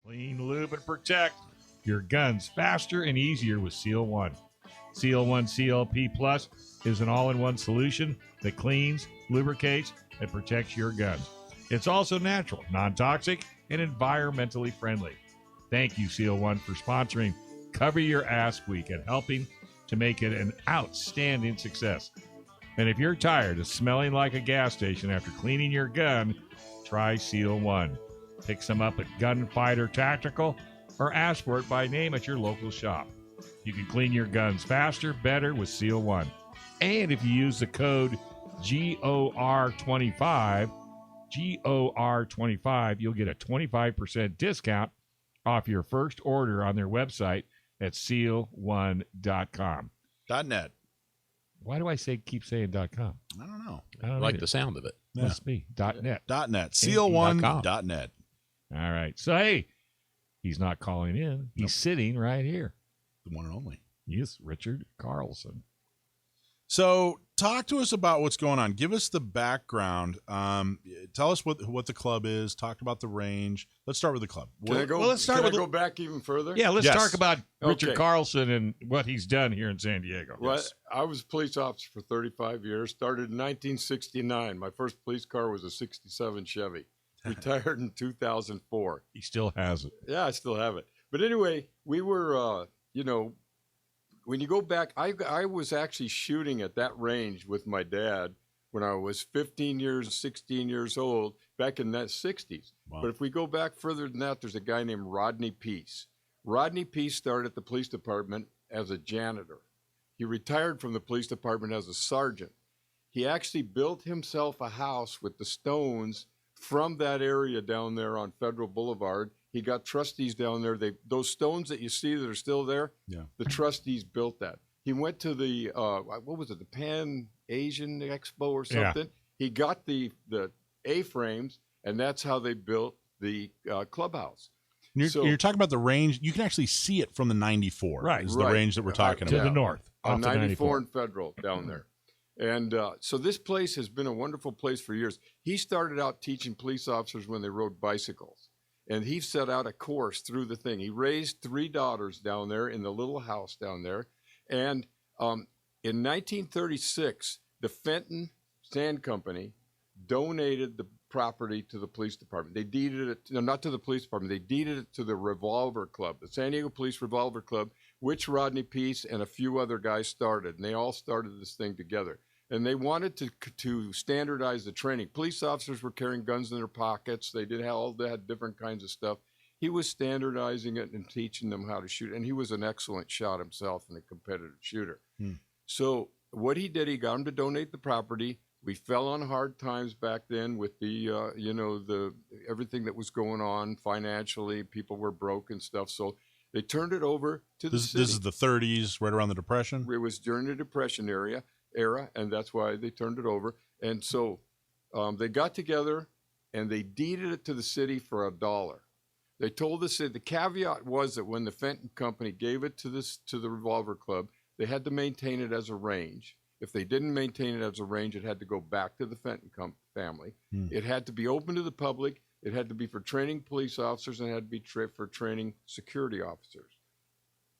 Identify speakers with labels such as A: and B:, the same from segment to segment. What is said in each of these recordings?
A: Clean, lube, and protect your guns faster and easier with Seal One. Seal One CLP Plus is an all-in-one solution that cleans, lubricates, and protects your guns. It's also natural, non-toxic, and environmentally friendly. Thank you, Seal One, for sponsoring Cover Your Ass Week and helping to make it an outstanding success. And if you're tired of smelling like a gas station after cleaning your gun, try Seal One. Pick some up at Gunfighter Tactical or ask for it by name at your local shop. You can clean your guns faster, better with Seal One. And if you use the code GOR25, GOR25, you'll get a 25% discount off your first order on their website at seal1.com.
B: .net.
A: Why do I keep saying .com?
B: I don't know.
A: I don't
C: like the sound of it.
A: Must be .net.
B: .net. Seal1.net.
A: All right. So, hey, he's not calling in. He's sitting right here.
B: The one and only.
A: Yes, Richard Carlson.
B: So talk to us about what's going on. Give us the background. Tell us what the club is. Talk about the range. Let's start with the club.
D: Can I go back even further?
A: Yeah, let's talk about Richard
D: Okay.
A: Carlson and what he's done here in San Diego.
D: Well, I was a police officer for 35 years. Started in 1969. My first police car was a 67 Chevy. Retired in 2004.
A: He still has it.
D: Yeah, I still have it. But anyway, we were, when you go back, I was actually shooting at that range with my dad when I was 16 years old, back in that 60s.
B: Wow.
D: But if we go back further than that, there's a guy named Rodney Peace. Rodney Peace started at the police department as a janitor. He retired from the police department as a sergeant. He actually built himself a house with the stones from that area down there on Federal Boulevard. He got trustees down there. Those stones that you see that are still there, the trustees built that. He went to the, the Pan Asian Expo or something. Yeah. He got the A-frames, and that's how they built the clubhouse.
B: You're talking about the range. You can actually see it from the 94.
A: Right.
B: Is the range that we're talking about.
A: To the north.
D: On 94 and Federal down there. And so this place has been a wonderful place for years. He started out teaching police officers when they rode bicycles. And he set out a course through the thing. He raised 3 daughters down there in the little house down there. And in 1936, the Fenton Sand Company donated the property to the police department. They deeded it, not to the police department, they deeded it to the Revolver Club, the San Diego Police Revolver Club, which Rodney Peace and a few other guys started. And they all started this thing together. And they wanted to standardize the training. Police officers were carrying guns in their pockets. They had different kinds of stuff. He was standardizing it and teaching them how to shoot. And he was an excellent shot himself and a competitive shooter. So what he did, he got him to donate the property. We fell on hard times back then with the everything that was going on financially. People were broke and stuff. So they turned it over to the city.
B: This is the 30s, right around the Depression?
D: It was during the Depression era, and that's why they turned it over. And so they got together and they deeded it to the city for $1. They told the city, the caveat was that when the Fenton Company gave it to the Revolver Club, they had to maintain it as a range. If they didn't maintain it as a range, it had to go back to the Fenton family. It had to be open to the public. It had to be for training police officers, and it had to be for training security officers.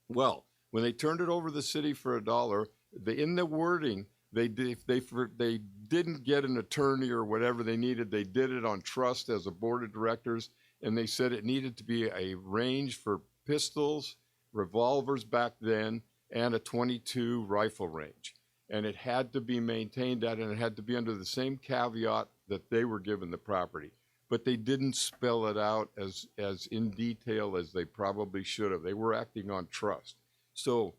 D: Well, when they turned it over to the city for $1, in the wording, they didn't get an attorney or whatever they needed. They did it on trust as a board of directors, and they said it needed to be a range for pistols, revolvers back then, and a .22 rifle range. And it had to be maintained at, and it had to be under the same caveat that they were given the property. But they didn't spell it out as in detail as they probably should have. They were acting on trust. So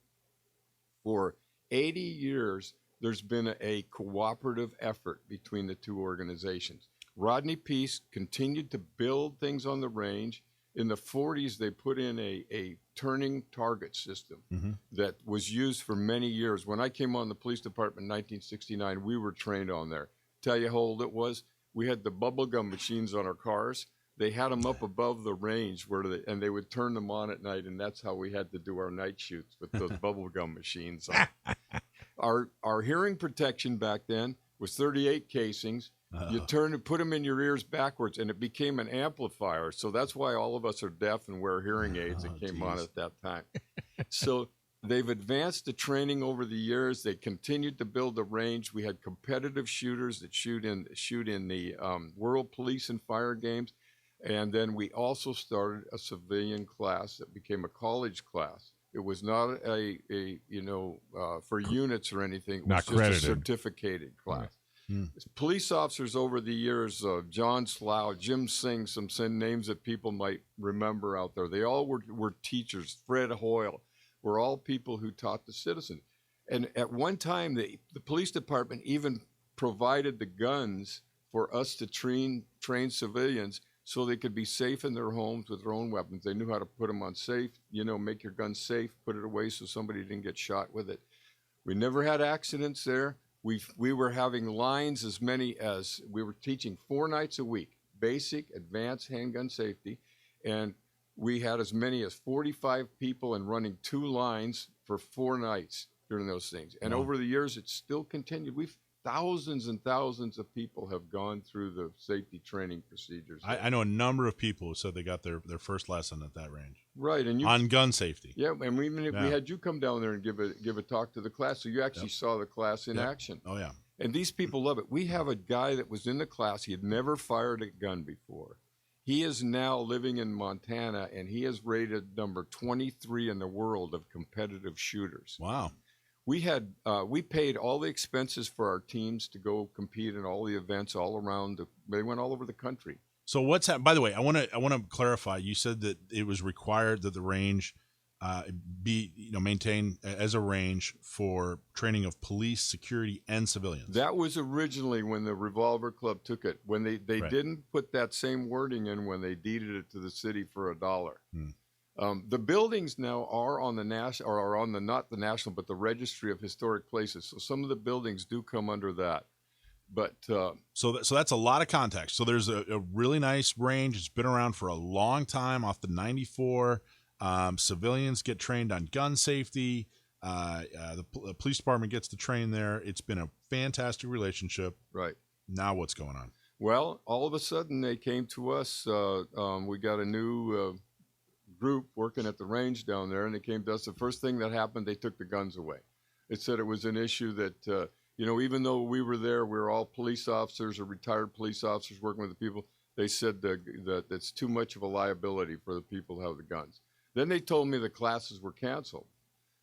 D: for 80 years, there's been a cooperative effort between the two organizations. Rodney Peace continued to build things on the range. In the 40s, they put in a turning target system that was used for many years. When I came on the police department in 1969, we were trained on there. Tell you how old it was? We had the bubblegum machines on our cars. They had them up above the range and they would turn them on at night, and that's how we had to do our night shoots with those bubblegum machines on. Our hearing protection back then was 38 casings. You put them in your ears backwards, and it became an amplifier. So that's why all of us are deaf and wear hearing aids that came on at that time. So they've advanced the training over the years. They continued to build the range. We had competitive shooters that shoot in the World Police and Fire games. And then we also started a civilian class that became a college class. It was not for units or anything. It was
A: Not
D: just
A: credited.
D: a certificated class.
B: Mm.
D: Police officers over the years, John Slough, Jim Singh, some names that people might remember out there. They all were teachers. Fred Hoyle were all people who taught the citizens. And at one time, the police department even provided the guns for us to train civilians so they could be safe in their homes with their own weapons. They knew how to put them on safe, make your gun safe, put it away so somebody didn't get shot with it. We never had accidents there. We were having lines as many as we were teaching 4 nights a week, basic, advanced handgun safety, and we had as many as 45 people and running 2 lines for 4 nights during those things. And over the years, it's still continued. Thousands and thousands of people have gone through the safety training procedures.
B: I know a number of people who said they got their first lesson at that range.
D: Right, and
B: on gun safety.
D: Yeah, and we had you come down there and give a talk to the class, so you actually saw the class in action.
B: Oh yeah.
D: And these people love it. We have a guy that was in the class. He had never fired a gun before. He is now living in Montana, and he is rated number 23 in the world of competitive shooters.
B: Wow.
D: We paid all the expenses for our teams to go compete in all the events all around. They went all over the country.
B: So what's happened? By the way, I want to clarify. You said that it was required that the range be maintained as a range for training of police, security, and civilians.
D: That was originally when the Revolver Club took it. When they didn't put that same wording in when they deeded it to the city for $1. The buildings now are on the national, or are on the not the national, but the Registry of Historic Places. So some of the buildings do come under that. But
B: so that's a lot of context. So there's a really nice range. It's been around for a long time, off the 94. Civilians get trained on gun safety. The police department gets to train there. It's been a fantastic relationship.
D: Right.
B: Now what's going on?
D: Well, all of a sudden they came to us. We got a new group working at the range down there, and they came to us. The first thing that happened, they took the guns away. It said it was an issue that, even though we were there, we were all police officers or retired police officers working with the people. They said that it's too much of a liability for the people to have the guns. Then they told me the classes were canceled.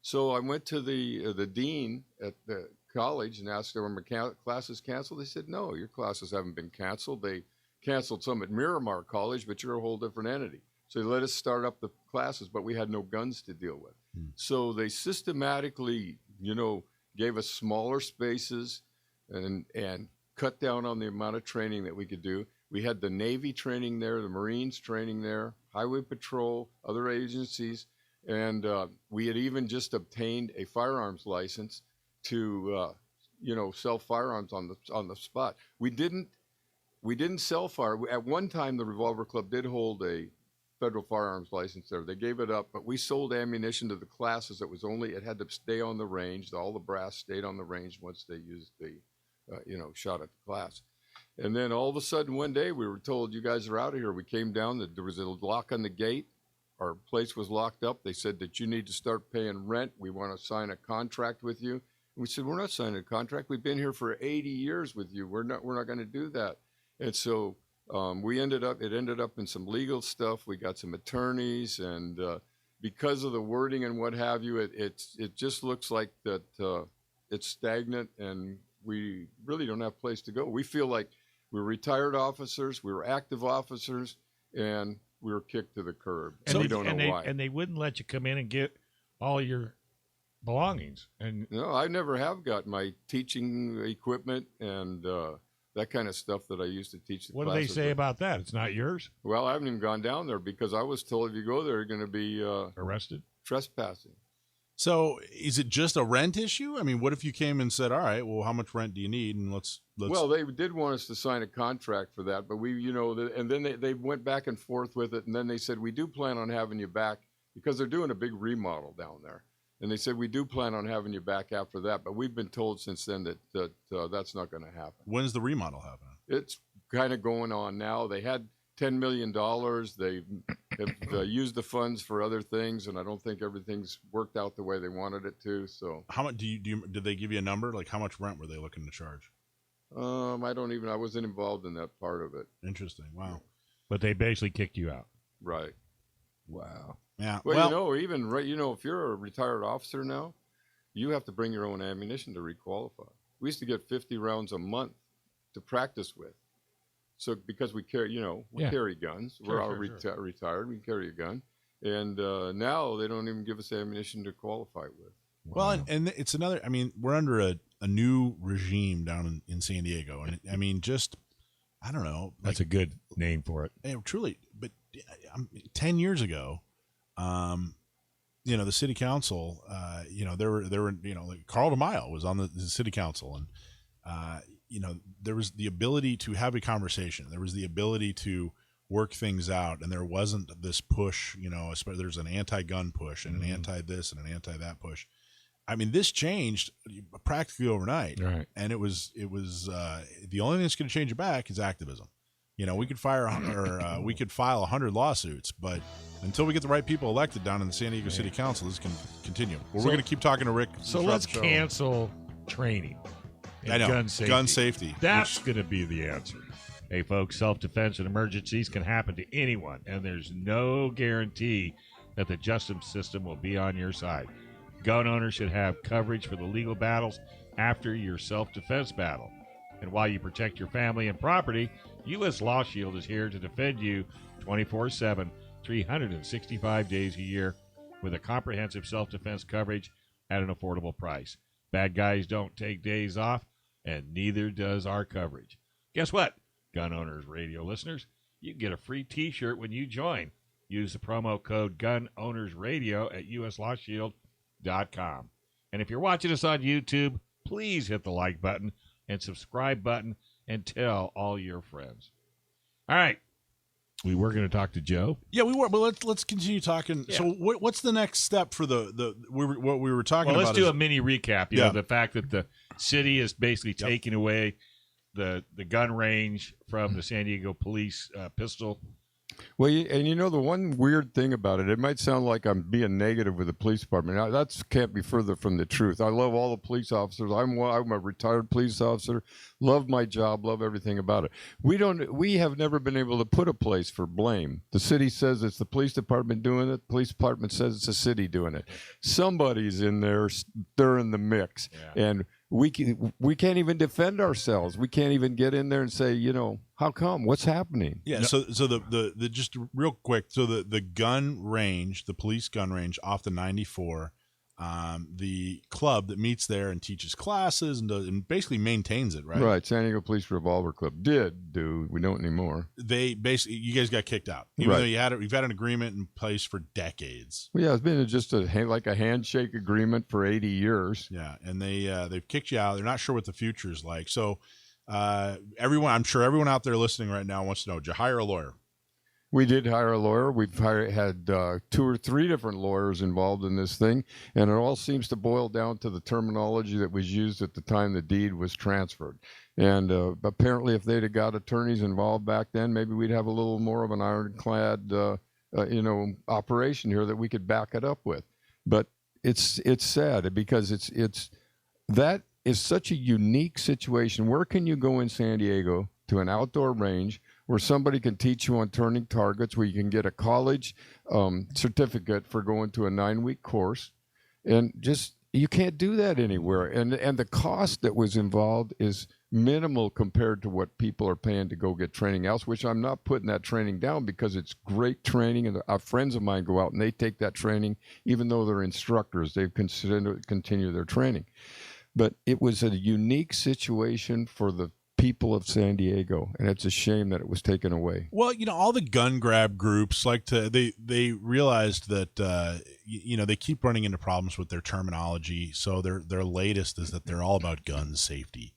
D: So I went to the dean at the college and asked them, were my classes canceled? They said, no, your classes haven't been canceled. They canceled some at Miramar College, but you're a whole different entity. So they let us start up the classes, but we had no guns to deal with. So they systematically, gave us smaller spaces and cut down on the amount of training that we could do. We had the Navy training there, the Marines training there, Highway Patrol, other agencies, and we had even just obtained a firearms license to, sell firearms on the spot. We didn't sell fire. At one time, the Revolver Club did hold a federal firearms license there. They gave it up, but we sold ammunition to the classes. It had to stay on the range. All the brass stayed on the range once they used the, shot at the class. And then all of a sudden one day we were told, you guys are out of here. We came down, there was a lock on the gate. Our place was locked up. They said that you need to start paying rent. We want to sign a contract with you. And we said, we're not signing a contract. We've been here for 80 years with you. We're not going to do that. And so it ended up in some legal stuff. We got some attorneys, and because of the wording and what have you, it just looks like that it's stagnant, and we really don't have a place to go. We feel like we're retired officers, we were active officers, and we were kicked to the curb.
A: And
D: we don't know why.
A: And they wouldn't let you come in and get all your belongings. And
D: no, I never have got my teaching equipment and that kind of stuff that I used to teach the
A: what do they
D: classes
A: say
D: with.
A: about that? It's not yours?
D: Well, I haven't even gone down there because I was told if you go there, you're going to be
A: Arrested?
D: Trespassing.
B: So is it just a rent issue? I mean, what if you came and said, all right, well, how much rent do you need? And let's.
D: Well, they did want us to sign a contract for that, but and then they went back and forth with it. And then they said, we do plan on having you back because they're doing a big remodel down there. And they said, we do plan on having you back after that. But we've been told since then that that's not going to happen.
B: When's the remodel happening?
D: it's kind of going on now. They had $10 million. They have used the funds for other things, and I don't think everything's worked out the way they wanted it to. So,
B: how much did they give you a number? Like, how much rent were they looking to charge?
D: I wasn't involved in that part of it.
B: Interesting. Wow.
A: But they basically kicked you out.
D: Right.
A: Wow.
B: Yeah.
D: Well, if you're a retired officer now, you have to bring your own ammunition to requalify. We used to get 50 rounds a month to practice with. So because we carry, carry guns. We're all retired. We carry a gun. And now they don't even give us ammunition to qualify with.
B: Well, and it's another, I mean, we're under a new regime down in San Diego. And I mean, I don't know.
A: That's a good name for it.
B: Truly. But 10 years ago, the city council, there were, like Carl DeMaio was on the city council, and, there was the ability to have a conversation. There was the ability to work things out, and there wasn't this push, there's an anti-gun push and an anti-this and an anti-that push. I mean, this changed practically overnight,
A: right?
B: And it was the only thing that's going to change it back is activism. We could we could file 100 lawsuits, but until we get the right people elected down in the San Diego City Council, this can continue. We're going to keep talking to Rick.
A: So let's cancel training.
B: I know.
A: Gun
B: safety.
A: That's going to be the answer. Hey, folks, self-defense and emergencies can happen to anyone, and there's no guarantee that the justice system will be on your side. Gun owners should have coverage for the legal battles after your self-defense battle. And while you protect your family and property, U.S. Law Shield is here to defend you 24/7, 365 days a year with a comprehensive self-defense coverage at an affordable price. Bad guys don't take days off, and neither does our coverage. Guess what, Gun Owners Radio listeners? You can get a free T-shirt when you join. Use the promo code GUNOWNERSRADIO at uslawshield.com. And if you're watching us on YouTube, please hit the like button and subscribe button and tell all your friends. All right. We were going to talk to Joe.
B: Yeah, we were, but let's continue talking. Yeah. So what's the next step for what we were talking about?
A: Let's do a mini recap. You know, the fact that the city is basically taking away the gun range from the San Diego police pistol.
D: Well, the one weird thing about it, it might sound like I'm being negative with the police department. Now, that can't be further from the truth. I love all the police officers. I'm a retired police officer. Love my job. Love everything about it. We have never been able to put a place for blame. The city says it's the police department doing it. The police department says it's the city doing it. Somebody's in there stirring the mix, and we can't even defend ourselves. We can't even get in there and say, how come? What's happening?
B: Yeah. So the just real quick. So the gun range, the police gun range off the 94, the club that meets there and teaches classes and basically maintains it, right?
D: Right. San Diego Police Revolver Club we don't anymore.
B: They basically, you guys got kicked out, even though you've had an agreement in place for decades.
D: Well, yeah, it's been just like a handshake agreement for 80 years.
B: Yeah, and they've kicked you out. They're not sure what the future is like. So I'm sure everyone out there listening right now wants to know, did you hire a lawyer?
D: We did hire a lawyer. We've had 2 or 3 different lawyers involved in this thing, and it all seems to boil down to the terminology that was used at the time the deed was transferred. And apparently, if they'd have got attorneys involved back then, maybe we'd have a little more of an ironclad, operation here that we could back it up with. But it's sad because that is such a unique situation. Where can you go in San Diego to an outdoor range where somebody can teach you on turning targets, where you can get a college certificate for going to a 9-week course, and just you can't do that anywhere. And the cost that was involved is minimal compared to what people are paying to go get training else, which I'm not putting that training down because it's great training, and friends of mine go out and they take that training even though they're instructors. They've considered to continue their training. But it was a unique situation for the people of San Diego, and it's a shame that it was taken away.
B: Well, all the gun grab groups they realized that they keep running into problems with their terminology. So their latest is that they're all about gun safety.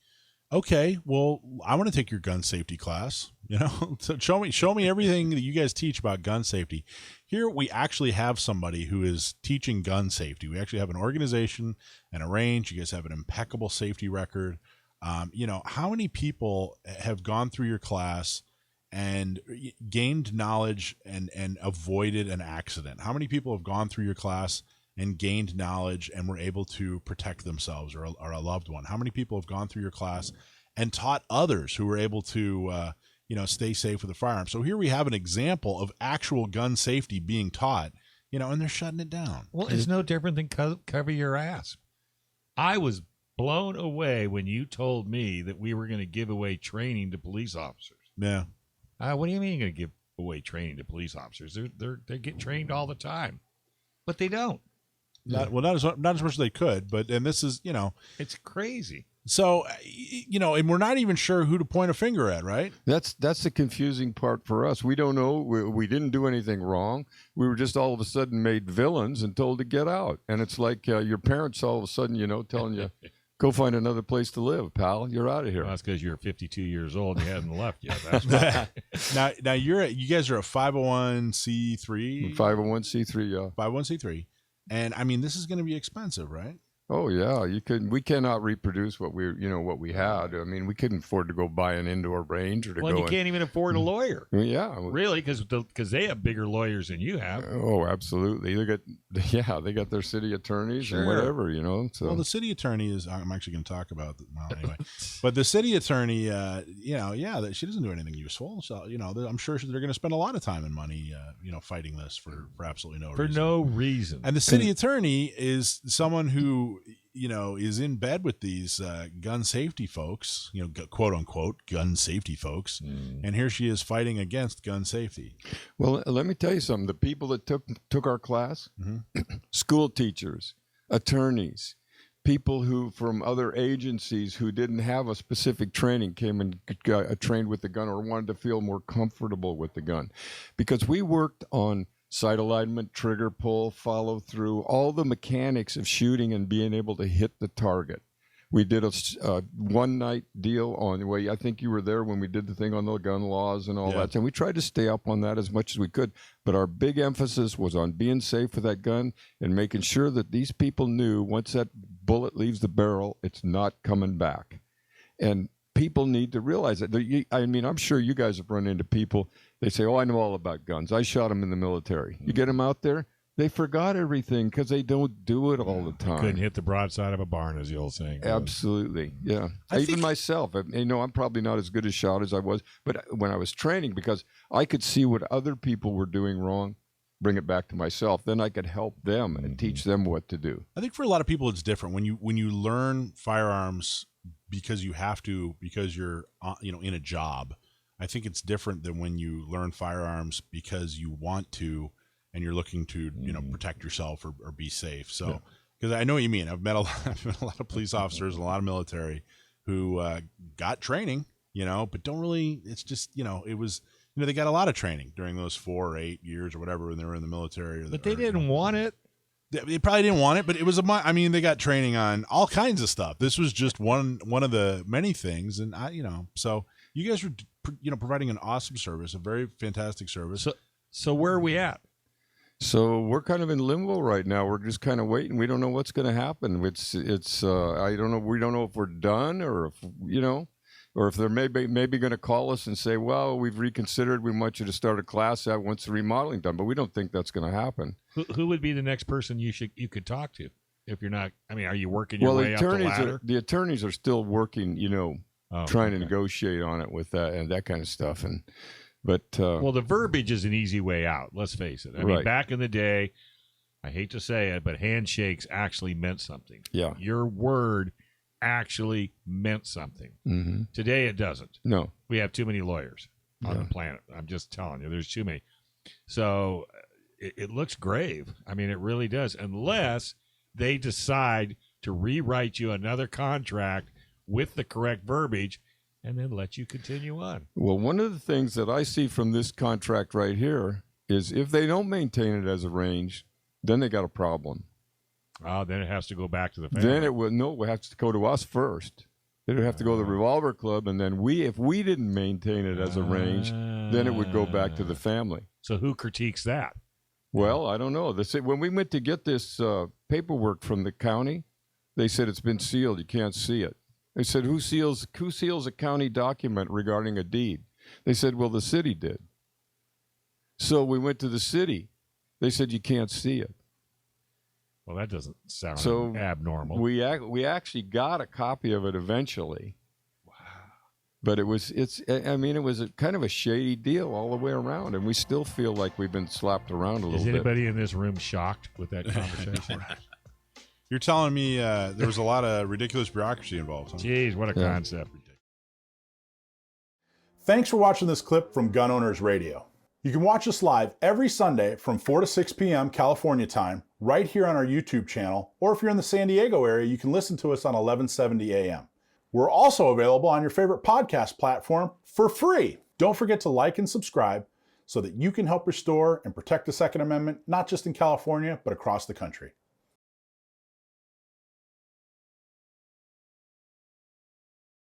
B: Okay, well, I want to take your gun safety class. So show me everything that you guys teach about gun safety. Here we actually have somebody who is teaching gun safety. We actually have an organization and a range. You guys have an impeccable safety record. How many people have gone through your class and gained knowledge and avoided an accident? How many people have gone through your class and gained knowledge and were able to protect themselves or a loved one? How many people have gone through your class and taught others who were able to, stay safe with a firearm? So here we have an example of actual gun safety being taught, and they're shutting it down.
A: Well, it's no different than cover your ass. I was blown away when you told me that we were going to give away training to police officers.
B: Yeah.
A: What do you mean you're going to give away training to police officers? They get trained all the time, but they don't.
B: Not as much as they could, and this is,
A: it's crazy.
B: So, and we're not even sure who to point a finger at, right?
D: That's the confusing part for us. We don't know. We didn't do anything wrong. We were just all of a sudden made villains and told to get out. And it's like your parents all of a sudden, telling you, go find another place to live, pal. You're out of here.
A: Well, that's because you're 52 years old and you hadn't left yet. That's why.
B: Now you guys are a 501c3.
D: 501c3, yeah.
B: 501c3. And I mean, this is going to be expensive, right?
D: Oh yeah, we cannot reproduce what we had. I mean, we couldn't afford to go buy an indoor range or to
A: you can't even afford a lawyer.
D: Yeah,
A: really, because they have bigger lawyers than you have.
D: Oh, absolutely. They got their city attorneys and whatever, So.
B: Well, the city attorney I'm actually going to talk about. Anyway, but the city attorney, she doesn't do anything useful. So I'm sure they're going to spend a lot of time and money, fighting this for absolutely no reason.
A: For no reason.
B: And the city attorney is someone who is in bed with these gun safety folks, quote unquote gun safety folks, and here she is fighting against gun safety.
D: Well, let me tell you something. The people that took our class, school teachers, attorneys, people who from other agencies who didn't have a specific training came and got trained with the gun or wanted to feel more comfortable with the gun, because we worked on sight alignment, trigger pull, follow through, all the mechanics of shooting and being able to hit the target. We did a one-night deal on, I think you were there when we did the thing on the gun laws and all that. And we tried to stay up on that as much as we could. But our big emphasis was on being safe with that gun and making sure that these people knew once that bullet leaves the barrel, it's not coming back. And people need to realize that. I mean, I'm sure you guys have run into people. They say, "Oh, I know all about guns. I shot them in the military." You get them out there, they forgot everything because they don't do it all the time.
A: Couldn't hit the broadside of a barn, as the old saying goes.
D: Absolutely, yeah. Even myself, I'm probably not as good a shot as I was, but when I was training, because I could see what other people were doing wrong, bring it back to myself, then I could help them and teach them what to do.
B: I think for a lot of people, it's different when you learn firearms because you have to, because you're in a job. I think it's different than when you learn firearms because you want to and you're looking to protect yourself or be safe. So because I know what you mean. I've met a lot of police officers and a lot of military who got training, but don't really. It's just it was they got a lot of training during those 4 or 8 years or whatever when they were in the military.
A: But they didn't want it.
B: They probably didn't want it, but it was they got training on all kinds of stuff. This was just one of the many things, and so you guys were providing an awesome service, a very fantastic service.
A: So where are we at?
D: So we're kind of in limbo right now. We're just kind of waiting. We don't know what's going to happen. It's I don't know. We don't know if we're done or if or if they're maybe going to call us and say, well, we've reconsidered. We want you to start a class out once the remodeling done. But we don't think that's going to happen.
A: Who would be the next person you could talk to if you're not? I mean, are you working your way up the ladder?
D: The attorneys are still working, trying to negotiate on it with that and that kind of stuff. But
A: the verbiage is an easy way out. Let's face it. I mean, back in the day, I hate to say it, but handshakes actually meant something.
D: Yeah,
A: your word actually meant something.
D: Mm-hmm.
A: Today it doesn't.
D: No,
A: we have too many lawyers on the planet. I'm just telling you, there's too many. So it looks grave. I mean, it really does, unless they decide to rewrite you another contract with the correct verbiage and then let you continue on.
D: Well, one of the things that I see from this contract right here is if they don't maintain it as a range, then they got a problem.
A: Oh, then it has to go back to the family.
D: Then it will have to go to us first. It would have to go to the Revolver Club, and then if we didn't maintain it as a range, then it would go back to the family.
A: So who critiques that?
D: Well, I don't know. When we went to get this paperwork from the county, they said it's been sealed. You can't see it. They said, who seals a county document regarding a deed? They said, well, the city did. So we went to the city. They said, you can't see it.
A: Well, that doesn't sound
D: So
A: abnormal.
D: We actually got a copy of it eventually. Wow. But it was a kind of a shady deal all the way around, and we still feel like we've been slapped around a little
A: Is
D: bit.
A: anybody in this room shocked with that conversation?
B: You're telling me there was a lot of ridiculous bureaucracy involved. Huh?
A: Jeez, what a concept.
C: Thanks for watching this clip from Gun Owners Radio. You can watch us live every Sunday from 4 to 6 p.m. California time, right here on our YouTube channel, or if you're in the San Diego area, you can listen to us on 1170 a.m. We're also available on your favorite podcast platform for free. Don't forget to like and subscribe so that you can help restore and protect the Second Amendment, not just in California, but across the country.